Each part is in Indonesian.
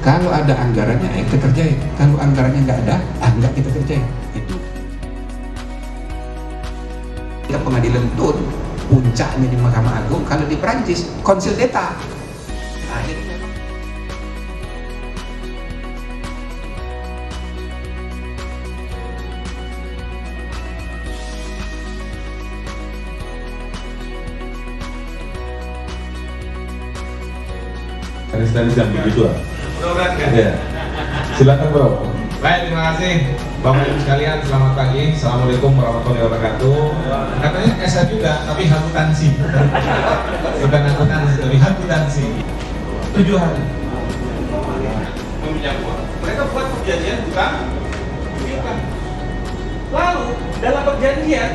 Kalau ada anggarannya, kita kerjain. Kalau anggarannya nggak ada, nggak kita kerjain. Itu. Kita pengadilan tun, puncaknya di Mahkamah Agung. Kalau di Perancis, konsil d'État. Nah, jadi memang. Tadi jam begitu lah. Berat kan? Ya. Silakan bro. Baik, terima kasih Bapak Ibu sekalian, selamat pagi. Assalamualaikum warahmatullahi wabarakatuh. Katanya SA juga, tapi akuntansi. Bukan akuntansi, tapi akuntansi. 7 hari. Meminjam uang. Mereka buat perjanjian bukan? Lalu dalam perjanjian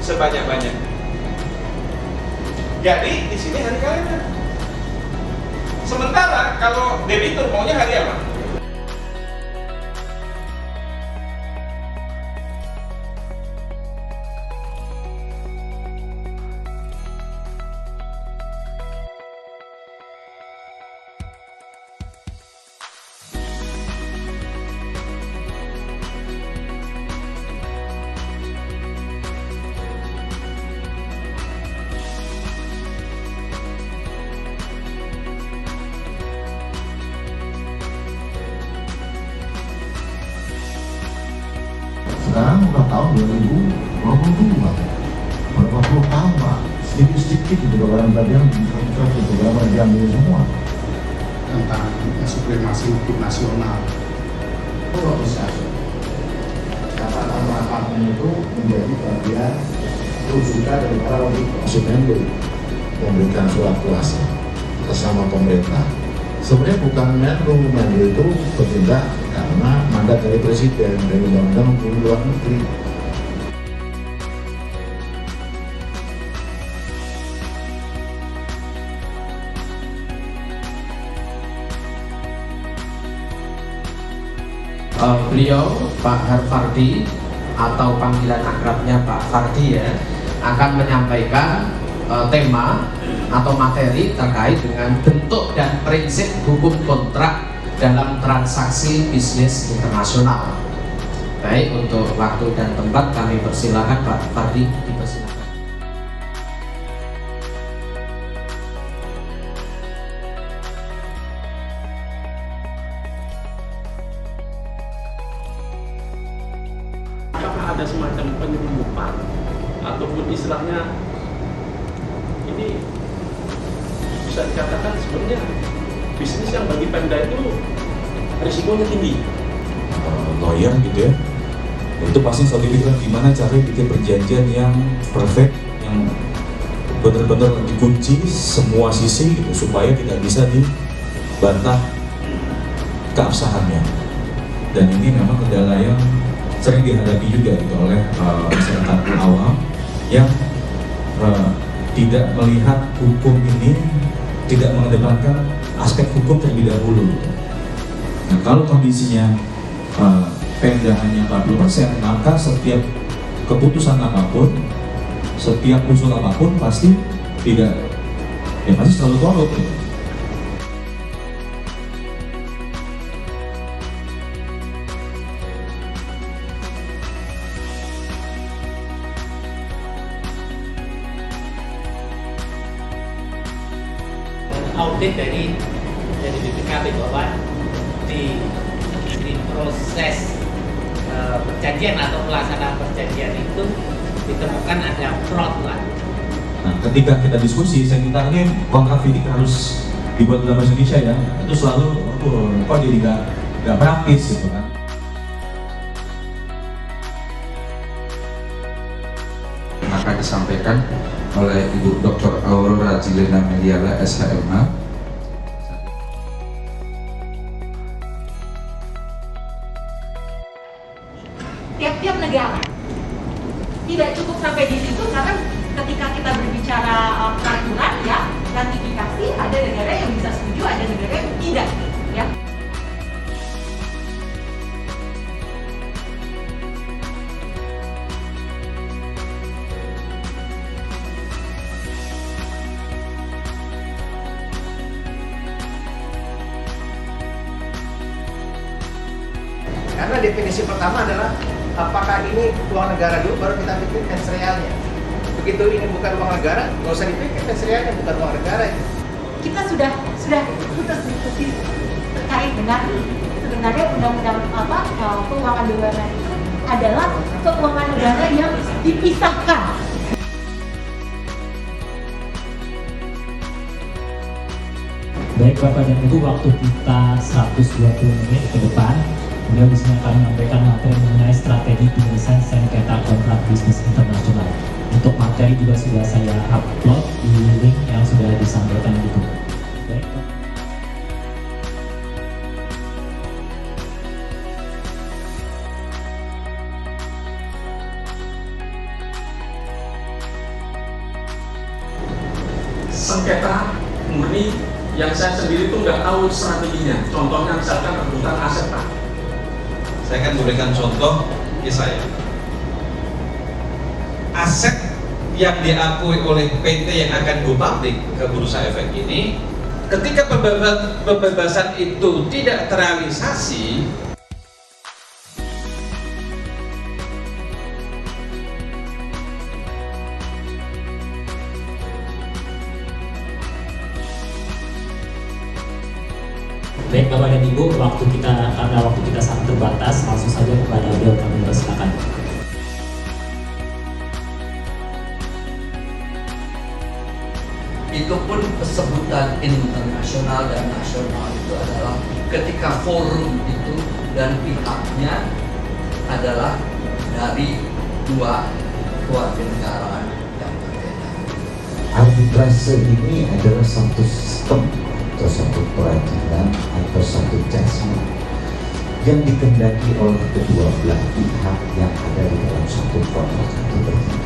sebanyak-banyak. Jadi di sini hari kalender. Sementara kalau debitur maunya hari apa? Sekarang udah tahun 2022, berapa puluh tahun Pak, sedikit-sedikit itu barang-barang yang itu barang diambil semua. Tentang supremasi hukum nasional. Kalau bisa, catatan apapun itu menjadi bagian rujukan dari para konsumen memberikan surat kuasa bersama pemerintah. Sebenarnya bukan Menlu itu bertindak karena mandat dari Presiden dari Undang-Undang Hubungan Luar Negeri. Beliau Pak Harfardi atau panggilan akrabnya Pak Fardi ya, akan menyampaikan tema atau materi terkait dengan bentuk dan prinsip hukum kontrak dalam transaksi bisnis internasional. Baik, untuk waktu dan tempat kami persilakan Pak Fardi, dipersilakan. Apakah ada semacam penyelundupan ataupun istilahnya ini bisa dikatakan sebenarnya bisnis yang bagi Pemda itu risikonya tinggi. Lawyer gitu ya, itu pasti selalu pikirkan gimana cara bikin perjanjian yang perfect, yang benar-benar dikunci semua sisi gitu, supaya tidak bisa dibantah keabsahannya. Dan ini memang kendala yang sering dihadapi juga gitu oleh masyarakat awam yang tidak melihat hukum ini, tidak mengedepankan aspek hukum terlebih dahulu. Nah, kalau kondisinya Pemda hanya 40%, maka setiap keputusan apapun, setiap usul apapun pasti tidak, ya pasti selalu korup gitu. Audit dari BPKP bahwa di proses perjanjian atau pelaksanaan perjanjian itu ditemukan ada fraud lah. Nah, ketika kita diskusi, saya minta ini kontrak fidik harus dibuat dalam bahasa Indonesia ya. Itu selalu, kok jadi nggak praktis gitu kan. Akan disampaikan oleh Ibu Dr. Aurora Jilena Meliala, SHMH. Tiap-tiap negara tidak cukup sampai di situ, karena ketika kita berbicara peraturan ya, ratifikasi, ada negara yang bisa setuju, ada negara yang tidak ya. Karena definisi pertama adalah apakah ini uang negara dulu, baru kita pikir mensrealnya. Begitu ini bukan uang negara, nggak usah dipikir mensrealnya bukan uang negara. Kita sudah putus diskusi terkait dengan sebenarnya undang-undang keuangan BUMN itu adalah keuangan negara yang dipisahkan. Baik Bapak dan Ibu, waktu kita 120 menit ke depan. Beliau di sini akan menyampaikan materi mengenai strategi penyelesaian sengketa kontrak bisnis internasional. Untuk materi juga sudah saya upload di link yang sudah disampaikan itu. Baik. Sengketa murni yang saya sendiri tuh nggak tahu strateginya. Contohnya misalkan rebutan aset Pak. Saya akan berikan contoh ke saya. Aset yang diakui oleh PT yang akan go public ke Bursa Efek ini, ketika pembebasan itu tidak terrealisasi, Baik Bapak dan Ibu, karena waktu kita sangat terbatas, langsung saja kepada beliau kami persilakan. Itu pun sebutan internasional dan nasional itu adalah ketika forum itu dan pihaknya adalah dari dua kewarganegaraan yang berbeda. Arbitrase ini adalah satu sistem atau satu peradilan atau satu judgment yang dikendaki oleh kedua belah pihak yang ada di dalam satu kontrak atau perjanjian.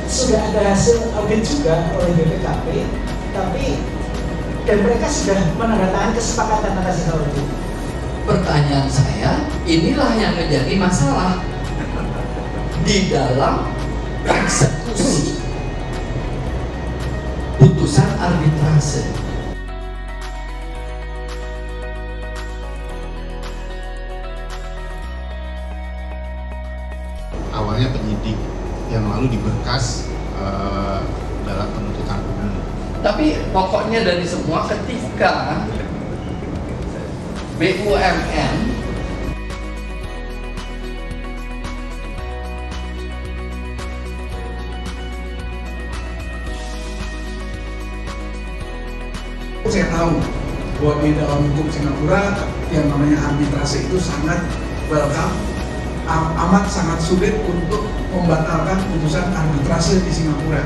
Sudah ada hasil audit juga oleh BPKP, dan mereka sudah menandatangani kesepakatan atas audit. Pertanyaan saya, inilah yang menjadi masalah di dalam eksekusi putusan arbitrase. Awalnya penyidik yang lalu diberkas dalam penuntutan umum. Tapi pokoknya dari semua ketika BUMN saya tahu bahwa di dalam hukum Singapura yang namanya arbitrase itu sangat welcome, amat sangat sulit untuk membatalkan putusan arbitrase di Singapura.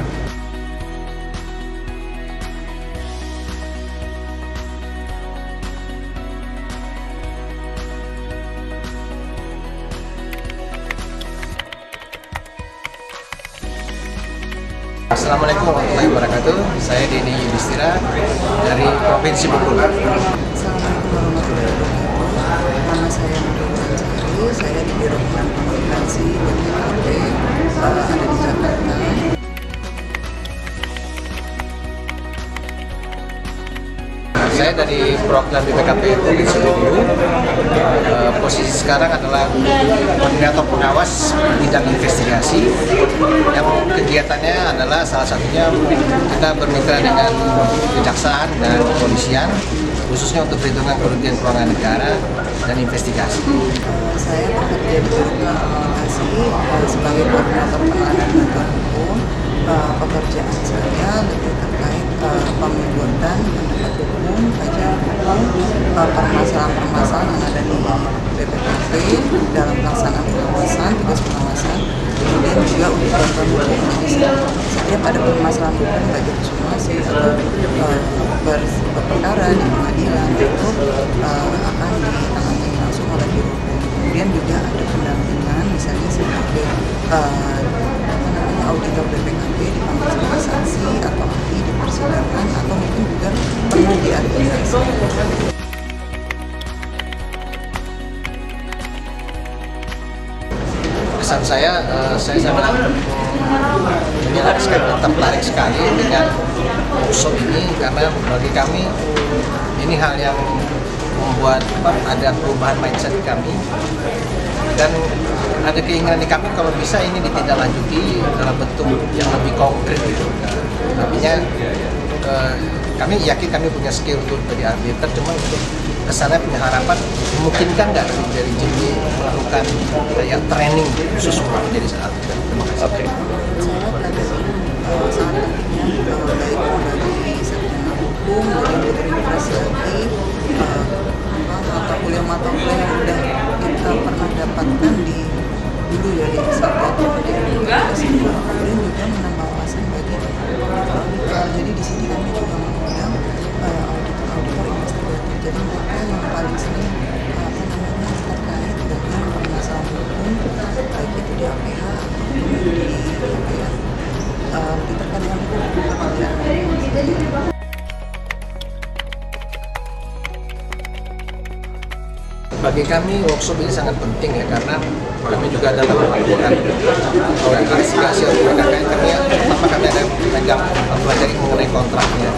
Assalamualaikum warahmatullahi wabarakatuh. Saya Denny Yudhistira dari Provinsi Bengkulu. Assalamualaikum warahmatullahi wabarakatuh. Nama saya Nurul Anjari. Saya di Biro Komunikasi BPKP ada di Jakarta. Saya dari perwakilan BPKP Provinsi Bengkulu. Posisi sekarang adalah koordinator pengawas bidang investigasi. Yang kegiatannya adalah salah satunya kita bermitra dengan kejaksaan dan kepolisian, khususnya untuk perhitungan kerugian keuangan negara dan investigasi. Saya bekerja di Biro Komunikasi sebagai koordinator penanganan bantuan hukum. Pekerjaan saya lebih terkait pembuatan pendapat hukum, kajian hukum, permasalahan-permasalahan yang ada di BPKP dalam pelaksanaan pengawasan, tugas pengawasan, kemudian juga untuk bantuan hukum. Setiap ada permasalahan hukum baik itu somasi atau berperkara di pengadilan itu akan ditangani langsung oleh Biro Hukum. Kemudian juga ada pendampingan, misalnya sebagai auditor BPKP dipanggil sebagai saksi atau ahli di persidangan atau mungkin juga pernah diarbitrasi. pesan saya sangat tertarik sekali dengan workshop ini, karena bagi kami ini hal yang membuat ada perubahan mindset kami, dan ada keinginan di kami kalau bisa ini ditindaklanjuti dalam bentuk yang lebih konkret gitu. Artinya kami yakin kami punya skill untuk jadi arbiter, cuma untuk kesana punya harapan memungkinkan nggak dari JB melakukan kayak training khusus untuk menjadi arbiter. Terima kasih. Saya sangat pentingnya baik dari sarjana hukum, dari universitas lagi, mata kuliah yang udah kita pernah dapatkan di dulu ya di S1 di universitas, kemudian juga menambah wawasan bagi auditor. Jadi di sini kami juga mengundang auditor investigator. Jadi mereka yang paling sering terkait dengan permasalahan hukum, baik itu di APH ataupun di terkait dengan pekerjaan. Bagi kami workshop ini sangat penting ya, karena kami juga dalam melakukan investigasi atau PKKN kami pertama kami ada pegang mempelajari mengenai kontraknya,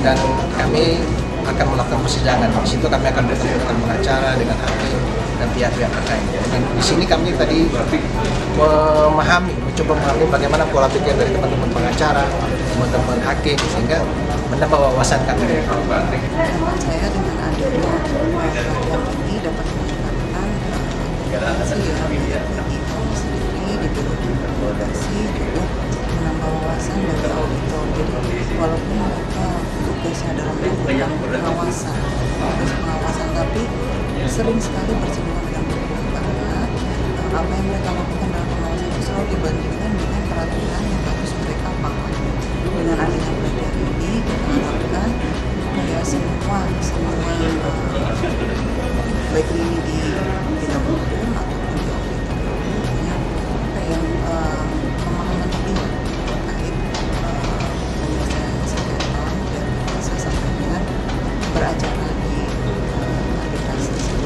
dan kami akan melakukan persidangan. Di situ kami akan bertemu dengan pengacara, dengan hakim dan pihak-pihak terkait. Dan di sini kami tadi mencoba memahami bagaimana pola pikir dari teman-teman pengacara, teman-teman hakim, sehingga menambah wawasan kami. Saya dengan adanya pelatihan ini dapat meningkatkan bagi kami sendiri di biro advokasi, juga menambah wawasan bagi auditor. Jadi walaupun mereka tugasnya adalah melakukan pengawasan, tapi sering sekali bersinggungan dengan hukum, karena apa yang mereka lakukan dalam pengawasan itu selalu dibandingkan dengan peraturan yang harus mereka pahami. Dengan adanya pelatihan ini kita harapkan ya semua baik ini di bidang hukum ataupun di auditor punya pemahaman lebih terkait penyelesaian sengketa, dan saya sampaikan beracara di arbitrase.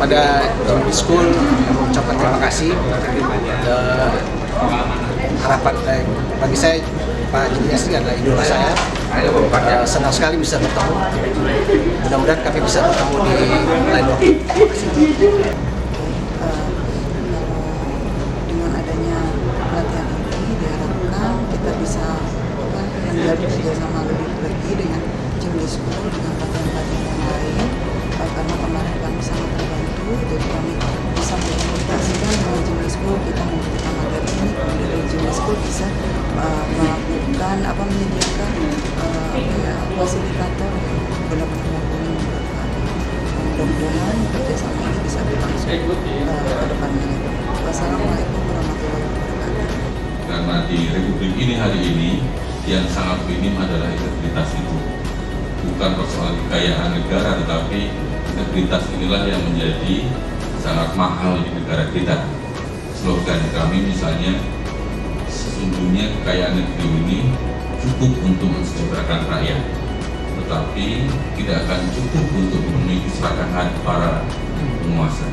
Pada JB School mengucapkan terima kasih. Harapan bagi saya Pak Jimmy Asri adalah idola saya. Senang sekali bisa bertemu. Mudah-mudahan kami bisa bertemu di lain waktu. Terima kasih. Dengan adanya pelatihan ini diharapkan kita bisa menjadi kerjasama lebih lagi dengan JB School, dengan pelatihan-pelatihan yang lain, karena kemarin kami sangat terbantu. Jadi kami bisa mengomunikasikan dengan JB School, kita membutuhkan materi ini, kemudian dari JB School bisa melakukan menyediakan fasilitator yang benar-benar mumpuni. Mudah-mudahan kerjasama ini bisa berlangsung ke depannya. Wassalamualaikum warahmatullahi wabarakatuh. Karena di Republik ini hari ini yang sangat minim adalah integritas itu. Bukan persoalan kekayaan negara, tetapi integritas inilah yang menjadi sangat mahal di negara kita. Slogan kami misalnya, sesungguhnya kekayaan negeri ini cukup untuk mensejahterakan rakyat, tetapi tidak akan cukup untuk memenuhi keserakahan para penguasa.